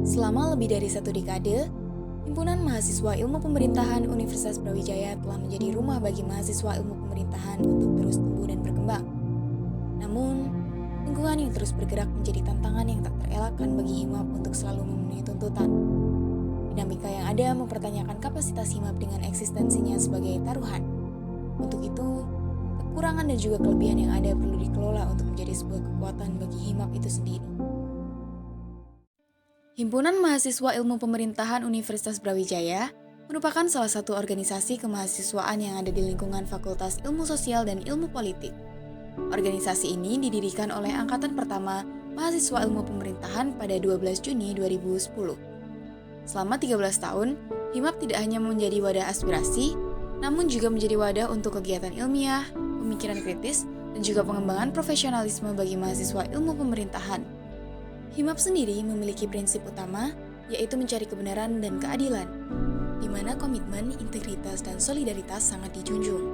Selama lebih dari 1 dekade, Himpunan Mahasiswa Ilmu Pemerintahan Universitas Brawijaya telah menjadi rumah bagi mahasiswa ilmu pemerintahan untuk terus tumbuh dan berkembang. Namun, lingkungan yang terus bergerak menjadi tantangan yang tak terelakkan bagi HIMAP untuk selalu memenuhi tuntutan. Dinamika yang ada mempertanyakan kapasitas HIMAP dengan eksistensinya sebagai taruhan. Untuk itu, kekurangan dan juga kelebihan yang ada perlu dikelola untuk menjadi sebuah kekuatan bagi HIMAP itu sendiri. Himpunan Mahasiswa Ilmu Pemerintahan Universitas Brawijaya merupakan salah satu organisasi kemahasiswaan yang ada di lingkungan Fakultas Ilmu Sosial dan Ilmu Politik. Organisasi ini didirikan oleh Angkatan Pertama Mahasiswa Ilmu Pemerintahan pada 12 Juni 2010. Selama 13 tahun, HIMAP tidak hanya menjadi wadah aspirasi, namun juga menjadi wadah untuk kegiatan ilmiah, pemikiran kritis, dan juga pengembangan profesionalisme bagi mahasiswa ilmu pemerintahan. HIMAP sendiri memiliki prinsip utama, yaitu mencari kebenaran dan keadilan, di mana komitmen, integritas, dan solidaritas sangat dijunjung.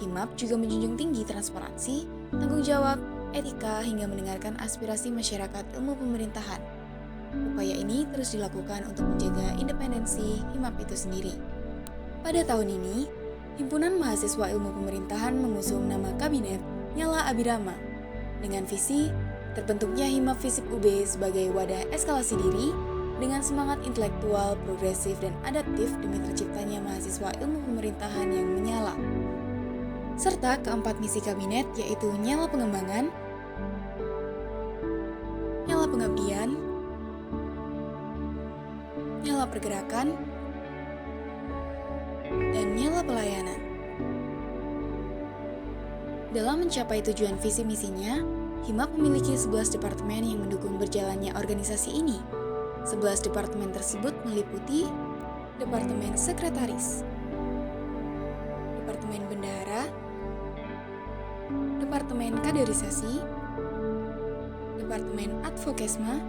HIMAP juga menjunjung tinggi transparansi, tanggung jawab, etika, hingga mendengarkan aspirasi masyarakat ilmu pemerintahan. Upaya ini terus dilakukan untuk menjaga independensi HIMAP itu sendiri. Pada tahun ini, Himpunan Mahasiswa Ilmu Pemerintahan mengusung nama Kabinet Nyala Abirama dengan visi terbentuknya HIMAP FISIP UB sebagai wadah eskalasi diri dengan semangat intelektual, progresif, dan adaptif demi terciptanya mahasiswa ilmu pemerintahan yang menyala. Serta keempat misi kabinet yaitu nyala pengembangan, nyala pengabdian, nyala pergerakan, dan nyala pelayanan. Dalam mencapai tujuan visi misinya, HIMAP memiliki 11 departemen yang mendukung berjalannya organisasi ini. 11 departemen tersebut meliputi Departemen Sekretaris, Departemen Bendahara, Departemen Kaderisasi, Departemen Advokesma,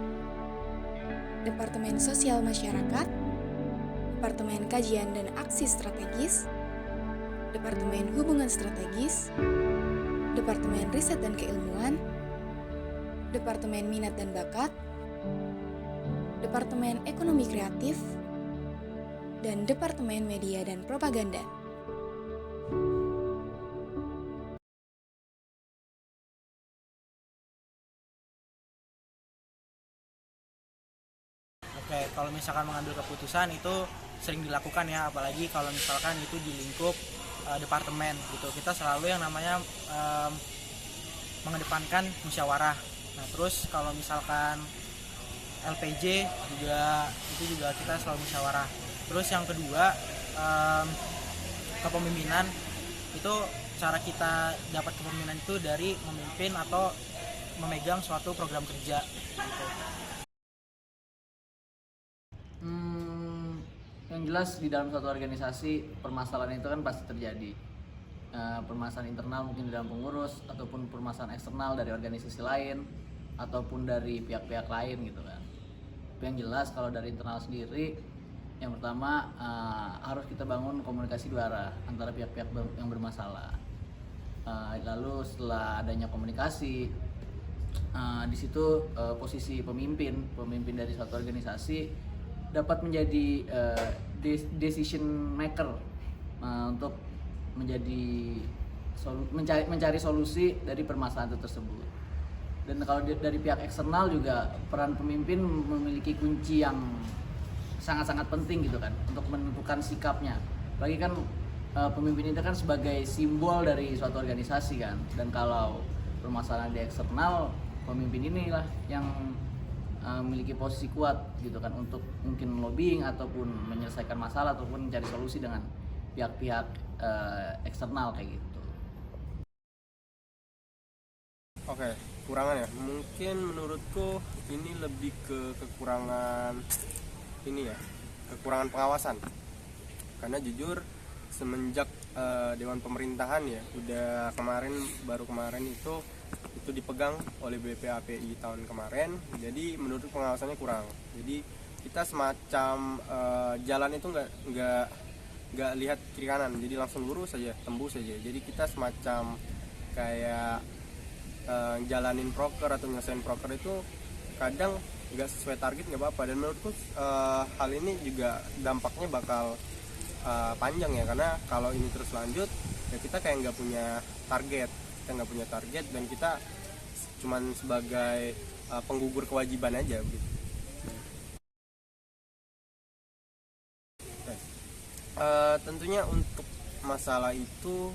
Departemen Sosial Masyarakat, Departemen Kajian dan Aksi Strategis, Departemen Hubungan Strategis, Departemen Riset dan Keilmuan, Departemen Minat dan Bakat, Departemen Ekonomi Kreatif, dan Departemen Media dan Propaganda. Oke, kalau misalkan mengambil keputusan itu sering dilakukan ya, apalagi kalau misalkan itu di lingkup departemen gitu. Kita selalu yang namanya mengedepankan musyawarah. Nah, terus kalau misalkan LPJ itu juga kita selalu musyawarah. Terus yang kedua, kepemimpinan itu cara kita dapat kepemimpinan itu dari memimpin atau memegang suatu program kerja gitu. Yang jelas di dalam suatu organisasi permasalahan itu kan pasti terjadi. Permasalahan internal mungkin di dalam pengurus ataupun permasalahan eksternal dari organisasi lain ataupun dari pihak-pihak lain gitu kan. Tapi yang jelas kalau dari internal sendiri, yang pertama harus kita bangun komunikasi dua arah antara pihak-pihak yang bermasalah. Lalu setelah adanya komunikasi, di situ posisi pemimpin dari suatu organisasi dapat menjadi decision maker untuk mencari solusi dari permasalahan itu tersebut. Dan kalau dari pihak eksternal juga peran pemimpin memiliki kunci yang sangat-sangat penting gitu kan untuk menentukan sikapnya. Apalagi kan pemimpin itu kan sebagai simbol dari suatu organisasi kan. Dan kalau permasalahan di eksternal, pemimpin inilah yang memiliki posisi kuat gitu kan untuk mungkin lobbying ataupun menyelesaikan masalah ataupun mencari solusi dengan pihak-pihak eksternal kayak gitu. Oke, kekurangan ya. Mungkin menurutku ini lebih ke kekurangan kekurangan pengawasan. Karena jujur semenjak Dewan Pemerintahan ya, baru kemarin itu dipegang oleh BPAPI tahun kemarin. Jadi menurut pengawasannya kurang. Jadi kita semacam jalan itu nggak lihat kiri kanan, jadi langsung lurus saja, tembus saja. Jadi kita semacam kayak jalanin proker atau nyelesain proker itu kadang nggak sesuai target nggak apa-apa. Dan menurutku hal ini juga dampaknya bakal panjang ya, karena kalau ini terus lanjut ya kita kayak nggak punya target dan kita cuman sebagai penggugur kewajiban aja gitu. Tentunya untuk masalah itu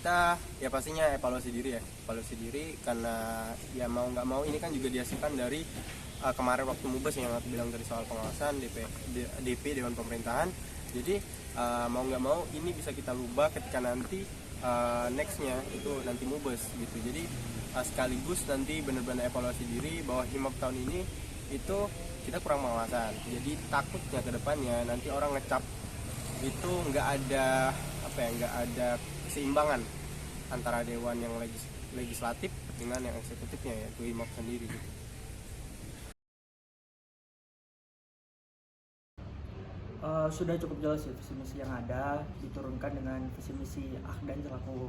kita ya pastinya evaluasi diri karena ya mau nggak mau ini kan juga dihasilkan dari kemarin waktu Mubes yang aku bilang dari soal pengawasan DP Dewan Pemerintahan. Jadi mau nggak mau ini bisa kita rubah ketika nanti nextnya itu nanti Mubes gitu. Jadi sekaligus nanti benar-benar evaluasi diri bahwa Himap tahun ini itu kita kurang pengawasan. Jadi takutnya ke depannya nanti orang ngecap itu nggak ada keseimbangan antara dewan yang legislatif dengan yang eksekutifnya, yaitu Himap sendiri gitu. Sudah cukup jelas ya visi misi yang ada, diturunkan dengan visi misi Akdan selaku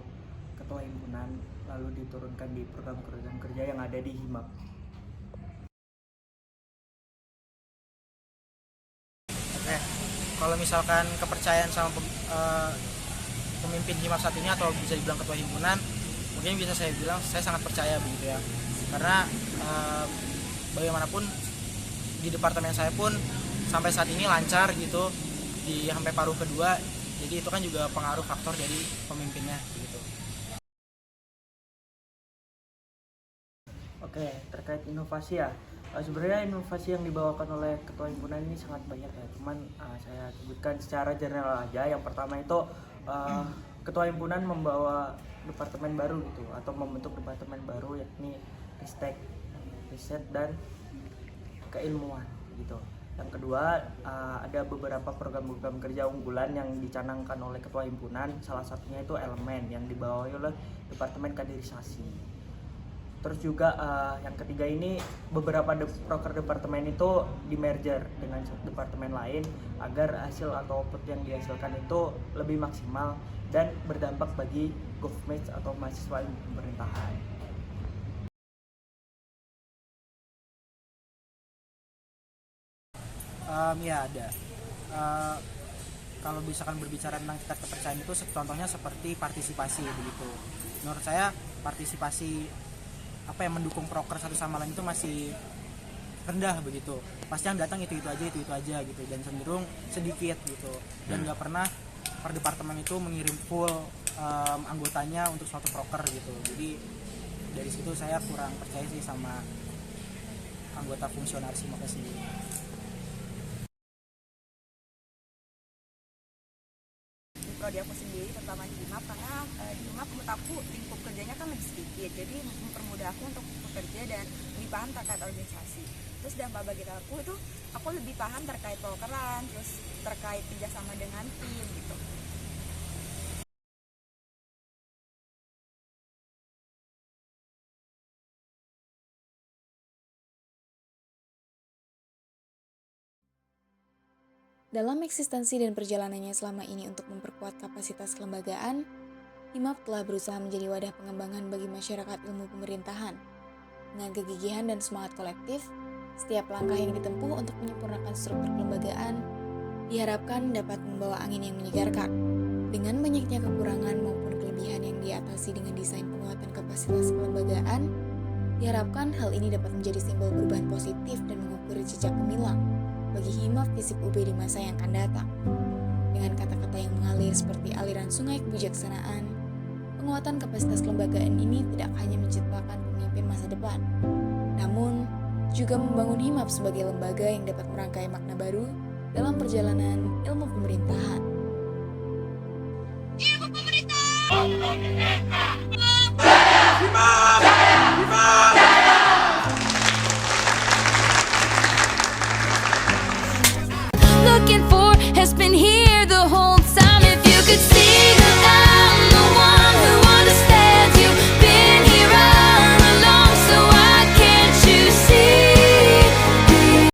ketua himpunan, lalu diturunkan di program kerja yang ada di Himap. Oke, kalau misalkan kepercayaan sama pemimpin Himap saat ini atau bisa dibilang ketua himpunan, mungkin bisa saya bilang saya sangat percaya begitu ya, karena bagaimanapun di departemen saya pun sampai saat ini lancar gitu di sampai paruh kedua, jadi itu kan juga pengaruh faktor dari pemimpinnya gitu. Oke, terkait inovasi ya, sebenarnya inovasi yang dibawakan oleh ketua himpunan ini sangat banyak ya, cuman saya sebutkan secara general aja. Yang pertama itu ketua himpunan membawa departemen baru gitu, atau membentuk departemen baru, yakni Ristek, riset dan keilmuan gitu. Yang kedua, ada beberapa program-program kerja unggulan yang dicanangkan oleh ketua himpunan, salah satunya itu elemen yang dibawahi oleh departemen kaderisasi. Terus juga yang ketiga ini beberapa proker departemen itu di merger dengan departemen lain agar hasil atau output yang dihasilkan itu lebih maksimal dan berdampak bagi government atau mahasiswa pemerintahan. Ya ada. Kalau misalkan berbicara tentang tingkat kepercayaan itu contohnya seperti partisipasi begitu. Menurut saya partisipasi yang mendukung proker satu sama lain itu masih rendah begitu. Pasti yang datang itu aja gitu, dan cenderung sedikit gitu, dan nggak pernah per departemen itu mengirim full anggotanya untuk suatu proker gitu. Jadi dari situ saya kurang percaya sih sama anggota fungsionaris Himap sendiri. Prodi aku sendiri terutama di Himap, karena di Himap menurut aku lingkup kerjanya kan lebih sedikit, jadi mempermudah aku untuk bekerja dan lebih paham terkait organisasi. Terus dampak bagi aku itu aku lebih paham terkait prokeran, terus terkait kerjasama dengan tim gitu. Dalam eksistensi dan perjalanannya selama ini untuk memperkuat kapasitas kelembagaan, Himap telah berusaha menjadi wadah pengembangan bagi masyarakat ilmu pemerintahan. Dengan kegigihan dan semangat kolektif, setiap langkah yang ditempuh untuk menyempurnakan struktur kelembagaan diharapkan dapat membawa angin yang menyegarkan. Dengan banyaknya kekurangan maupun kelebihan yang diatasi dengan desain penguatan kapasitas kelembagaan, diharapkan hal ini dapat menjadi simbol perubahan positif dan mengukuri jejak gemilang bagi Himap Fisip UB di masa yang akan datang. Dengan kata-kata yang mengalir seperti aliran sungai kebijaksanaan, penguatan kapasitas kelembagaan ini tidak hanya menciptakan pemimpin masa depan, namun juga membangun Himap sebagai lembaga yang dapat merangkai makna baru dalam perjalanan ilmu pemerintahan. Ilmu pemerintahan!